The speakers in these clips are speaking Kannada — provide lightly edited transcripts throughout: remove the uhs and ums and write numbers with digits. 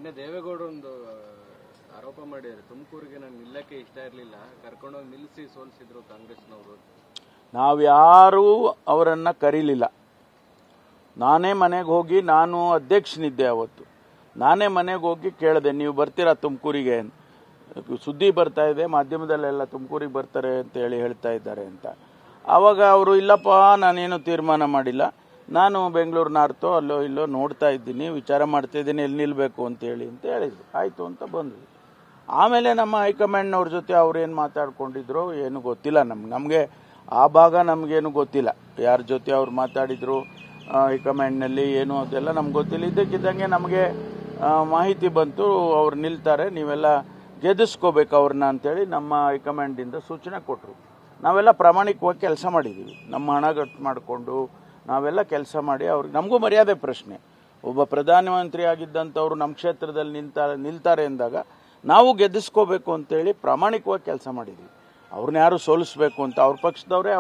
ನಿನ್ನೆ ದೇವೇಗೌಡರು ಒಂದು ಆರೋಪ ಮಾಡಿದ್ದಾರೆ, ತುಮಕೂರಿಗೆ ನಾನು ನಿಲ್ಲಕ್ಕೆ ಇಷ್ಟ ಇರಲಿಲ್ಲ, ಕರ್ಕೊಂಡೋಗಿ ನಿಲ್ಲಿಸಿ ಸೋಲಿಸಿದ್ರು ಕಾಂಗ್ರೆಸ್ನವರು. ನಾವ್ಯಾರೂ ಅವರನ್ನು ಕರೀಲಿಲ್ಲ. ನಾನೇ ಮನೆಗೆ ಹೋಗಿ, ನಾನು ಅಧ್ಯಕ್ಷನಿದ್ದೆ ಅವತ್ತು, ನಾನೇ ಮನೆಗೆ ಹೋಗಿ ಕೇಳಿದೆ, ನೀವು ಬರ್ತೀರಾ ತುಮಕೂರಿಗೆ? ಸುದ್ದಿ ಬರ್ತಾ ಇದೆ ಮಾಧ್ಯಮದಲ್ಲೆಲ್ಲ, ತುಮಕೂರಿಗೆ ಬರ್ತಾರೆ ಅಂತ ಹೇಳ್ತಾ ಇದ್ದಾರೆ ಅಂತ. ಆವಾಗ ಅವರು ಇಲ್ಲಪ್ಪ, ನಾನೇನು ತೀರ್ಮಾನ ಮಾಡಿಲ್ಲ, ನಾನು ಬೆಂಗಳೂರು ನಾರ್ತೋ ಅಲ್ಲೋ ಇಲ್ಲೋ ನೋಡ್ತಾ ಇದ್ದೀನಿ, ವಿಚಾರ ಮಾಡ್ತಾ ಇದ್ದೀನಿ ಎಲ್ಲಿ ನಿಲ್ಲಬೇಕು ಅಂತ ಹೇಳಿದ್ರು. ಆಯಿತು ಅಂತ ಬಂದ್ವಿ. ಆಮೇಲೆ ನಮ್ಮ ಹೈಕಮಾಂಡ್ನವ್ರ ಜೊತೆ ಅವ್ರೇನು ಮಾತಾಡ್ಕೊಂಡಿದ್ರು ಏನು ಗೊತ್ತಿಲ್ಲ ನಮಗೆ ಆ ಭಾಗ ನಮಗೇನು ಗೊತ್ತಿಲ್ಲ, ಯಾರ ಜೊತೆ ಅವ್ರು ಮಾತಾಡಿದ್ರು ಹೈಕಮಾಂಡ್ನಲ್ಲಿ ಏನು ಅದೆಲ್ಲ ನಮ್ಗೆ ಗೊತ್ತಿಲ್ಲ. ಇದ್ದಕ್ಕಿದ್ದಂಗೆ ನಮಗೆ ಮಾಹಿತಿ ಬಂತು, ಅವ್ರು ನಿಲ್ತಾರೆ, ನೀವೆಲ್ಲ ಗೆದಿಸ್ಕೋಬೇಕು ಅವ್ರನ್ನ ಅಂತೇಳಿ ನಮ್ಮ ಹೈಕಮಾಂಡಿಂದ ಸೂಚನೆ ಕೊಟ್ಟರು. ನಾವೆಲ್ಲ ಪ್ರಾಮಾಣಿಕವಾಗಿ ಕೆಲಸ ಮಾಡಿದ್ದೀವಿ, ನಮ್ಮ ಹಣ ಗಟ್ಟು ಮಾಡಿಕೊಂಡು ನಾವೆಲ್ಲ ಕೆಲಸ ಮಾಡಿ ಅವ್ರಿಗೆ, ನಮಗೂ ಮರ್ಯಾದೆ ಪ್ರಶ್ನೆ. ಒಬ್ಬ ಪ್ರಧಾನಮಂತ್ರಿ ಆಗಿದ್ದಂಥವ್ರು ನಮ್ಮ ಕ್ಷೇತ್ರದಲ್ಲಿ ನಿಲ್ತಾರೆ ಎಂದಾಗ ನಾವು ಗೆದ್ದಿಸ್ಕೋಬೇಕು ಅಂತೇಳಿ ಪ್ರಾಮಾಣಿಕವಾಗಿ ಕೆಲಸ ಮಾಡಿದ್ದೀವಿ. ಅವ್ರನ್ನ ಯಾರು ಸೋಲಿಸ್ಬೇಕು ಅಂತ ಅವ್ರ ಪಕ್ಷದವರೇ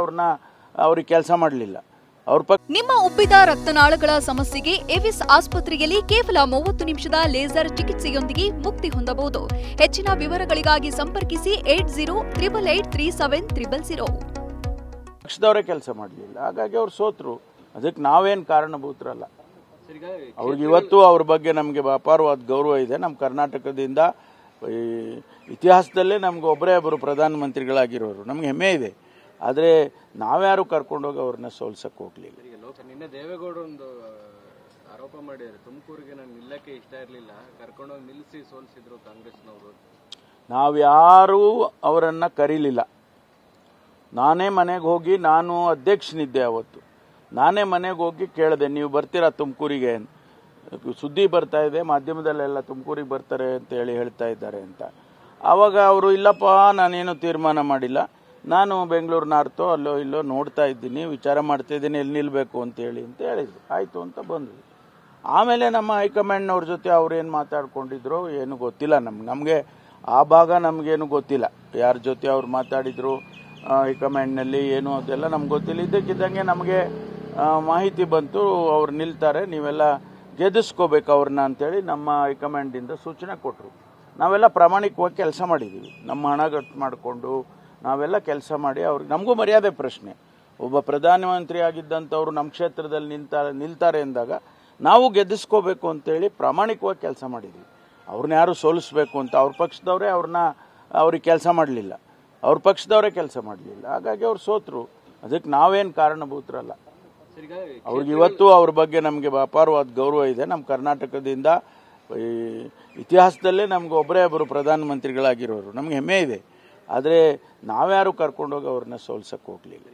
ಅವ್ರಿಗೆ ಕೆಲಸ ಮಾಡಲಿಲ್ಲ. ನಿಮ್ಮ ಉಬ್ಬಿದ ರಕ್ತನಾಳಗಳ ಸಮಸ್ಯೆಗೆ ಎವಿಸ್ ಆಸ್ಪತ್ರೆಯಲ್ಲಿ ಕೇವಲ 30 ನಿಮಿಷದ ಲೇಸರ್ ಚಿಕಿತ್ಸೆಯೊಂದಿಗೆ ಮುಕ್ತಿ ಹೊಂದಬಹುದು. ಹೆಚ್ಚಿನ ವಿವರಗಳಿಗಾಗಿ ಸಂಪರ್ಕಿಸಿ 8088837300. ಪಕ್ಷದವರೇ ಕೆಲಸ ಮಾಡಲಿಲ್ಲ, ಹಾಗಾಗಿ ಅವ್ರು ಸೋತರು. ಅದಕ್ಕೆ ನಾವೇನು ಕಾರಣಭೂತರಲ್ಲ. ಅವ್ರಿಗೆ ಇವತ್ತು ಅವ್ರ ಬಗ್ಗೆ ನಮಗೆ ಅಪಾರವಾದ ಗೌರವ ಇದೆ. ನಮ್ಮ ಕರ್ನಾಟಕದಿಂದ ಇತಿಹಾಸದಲ್ಲೇ ನಮ್ಗೆ ಒಬ್ಬರು ಪ್ರಧಾನಮಂತ್ರಿಗಳಾಗಿರೋರು, ನಮ್ಗೆ ಹೆಮ್ಮೆ ಇದೆ. ಆದರೆ ನಾವ್ಯಾರು ಕರ್ಕೊಂಡೋಗಿ ಅವ್ರನ್ನ ಸೋಲ್ಸಕ್ಕೆ ಹೋಗ್ಲಿಲ್ಲ. ನಿನ್ನೆ ದೇವೇಗೌಡರು ಒಂದು ಆರೋಪ ಮಾಡಿದ್ದಾರೆ, ತುಮಕೂರಿಗೆ ನಾನು ನಿಲ್ಲಕ್ಕೆ ಇಷ್ಟ ಇರಲಿಲ್ಲ, ಕರ್ಕೊಂಡೋಗಿ ನಿಲ್ಲಿಸಿ ಸೋಲಿಸಿದ್ರು ಕಾಂಗ್ರೆಸ್ನವರು. ನಾವ್ಯಾರೂ ಅವರನ್ನು ಕರೀಲಿಲ್ಲ. ನಾನೇ ಮನೆಗೆ ಹೋಗಿ, ನಾನು ಅಧ್ಯಕ್ಷನಿದ್ದೆ ಅವತ್ತು, ನಾನೇ ಮನೆಗೆ ಹೋಗಿ ಕೇಳಿದೆ, ನೀವು ಬರ್ತೀರಾ ತುಮಕೂರಿಗೆ? ಸುದ್ದಿ ಬರ್ತಾ ಇದೆ ಮಾಧ್ಯಮದಲ್ಲೆಲ್ಲ, ತುಮಕೂರಿಗೆ ಬರ್ತಾರೆ ಅಂತ ಹೇಳ್ತಾ ಇದ್ದಾರೆ ಅಂತ. ಆವಾಗ ಅವರು ಇಲ್ಲಪ್ಪ, ನಾನೇನು ತೀರ್ಮಾನ ಮಾಡಿಲ್ಲ, ನಾನು ಬೆಂಗಳೂರು ನಾರ್ತೋ ಅಲ್ಲೋ ಇಲ್ಲೋ ನೋಡ್ತಾ ಇದ್ದೀನಿ, ವಿಚಾರ ಮಾಡ್ತಾ ಇದ್ದೀನಿ ಎಲ್ಲಿ ನಿಲ್ಲಬೇಕು ಅಂತ ಹೇಳಿದ್ರು. ಆಯಿತು ಅಂತ ಬಂದ್ವಿ. ಆಮೇಲೆ ನಮ್ಮ ಹೈಕಮಾಂಡ್ನವ್ರ ಜೊತೆ ಅವ್ರೇನು ಮಾತಾಡ್ಕೊಂಡಿದ್ರು ಏನು ಗೊತ್ತಿಲ್ಲ ನಮಗೆ ಆ ಭಾಗ ನಮಗೇನು ಗೊತ್ತಿಲ್ಲ, ಯಾರ ಜೊತೆ ಅವ್ರು ಮಾತಾಡಿದ್ರು ಹೈಕಮಾಂಡ್ನಲ್ಲಿ ಏನು ಅದೆಲ್ಲ ನಮ್ಗೆ ಗೊತ್ತಿಲ್ಲ. ಇದ್ದಕ್ಕಿದ್ದಂಗೆ ನಮಗೆ ಮಾಹಿತಿ ಬಂತು, ಅವ್ರು ನಿಲ್ತಾರೆ, ನೀವೆಲ್ಲ ಗೆದಿಸ್ಕೋಬೇಕು ಅವ್ರನ್ನ ಅಂತೇಳಿ ನಮ್ಮ ಹೈಕಮಾಂಡಿಂದ ಸೂಚನೆ ಕೊಟ್ಟರು. ನಾವೆಲ್ಲ ಪ್ರಾಮಾಣಿಕವಾಗಿ ಕೆಲಸ ಮಾಡಿದ್ದೀವಿ, ನಮ್ಮ ಹಣ ಗಟ್ಟು ಮಾಡಿಕೊಂಡು ನಾವೆಲ್ಲ ಕೆಲಸ ಮಾಡಿ ಅವ್ರಿಗೆ, ನಮಗೂ ಮರ್ಯಾದೆ ಪ್ರಶ್ನೆ. ಒಬ್ಬ ಪ್ರಧಾನಮಂತ್ರಿ ಆಗಿದ್ದಂಥವ್ರು ನಮ್ಮ ಕ್ಷೇತ್ರದಲ್ಲಿ ನಿಲ್ತಾರೆ ಎಂದಾಗ ನಾವು ಗೆದ್ದಿಸ್ಕೋಬೇಕು ಅಂತೇಳಿ ಪ್ರಾಮಾಣಿಕವಾಗಿ ಕೆಲಸ ಮಾಡಿದ್ದೀವಿ. ಅವ್ರನ್ನ ಯಾರು ಸೋಲಿಸ್ಬೇಕು ಅಂತ ಅವ್ರ ಪಕ್ಷದವರೇ ಅವ್ರಿಗೆ ಕೆಲಸ ಮಾಡಲಿಲ್ಲ, ಅವ್ರ ಪಕ್ಷದವರೇ ಕೆಲಸ ಮಾಡಲಿಲ್ಲ, ಹಾಗಾಗಿ ಅವ್ರು ಸೋತರು. ಅದಕ್ಕೆ ನಾವೇನು ಕಾರಣಭೂತರಲ್ಲ. ಅವ್ರಿಗೆ ಇವತ್ತು ಅವ್ರ ಬಗ್ಗೆ ನಮಗೆ ಅಪಾರವಾದ ಗೌರವ ಇದೆ. ನಮ್ಮ ಕರ್ನಾಟಕದಿಂದ ಇತಿಹಾಸದಲ್ಲೇ ನಮ್ಗೆ ಒಬ್ಬರು ಪ್ರಧಾನಮಂತ್ರಿಗಳಾಗಿರೋರು, ನಮ್ಗೆ ಹೆಮ್ಮೆ ಇದೆ. ಆದರೆ ನಾವ್ಯಾರು ಕರ್ಕೊಂಡೋಗಿ ಅವ್ರನ್ನ ಸೋಲ್ಸಕ್ಕೆ ಹೋಗ್ಲಿಲ್ಲ.